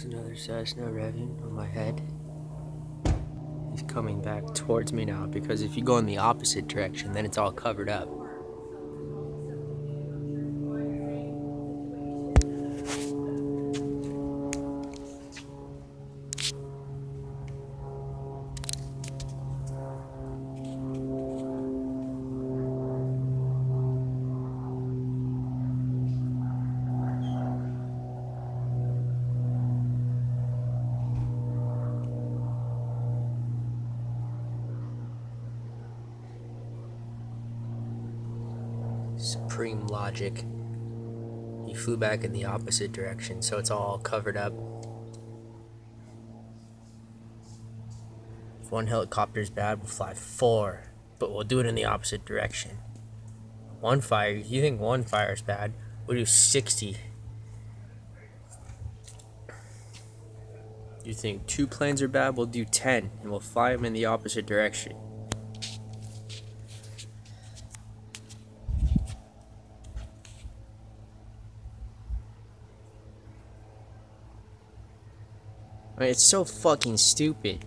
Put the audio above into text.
Another cessna revving on my head. He's coming back towards me now because if you go in the opposite direction, then it's all covered up. Supreme logic. He flew back in the opposite direction, so it's all covered up. If one helicopter's bad, we'll fly 4, but we'll do it in the opposite direction. One fire, you think one fire's bad, we'll do 60. You think 2 planes are bad, we'll do 10, and we'll fly them in the opposite direction. It's so fucking stupid.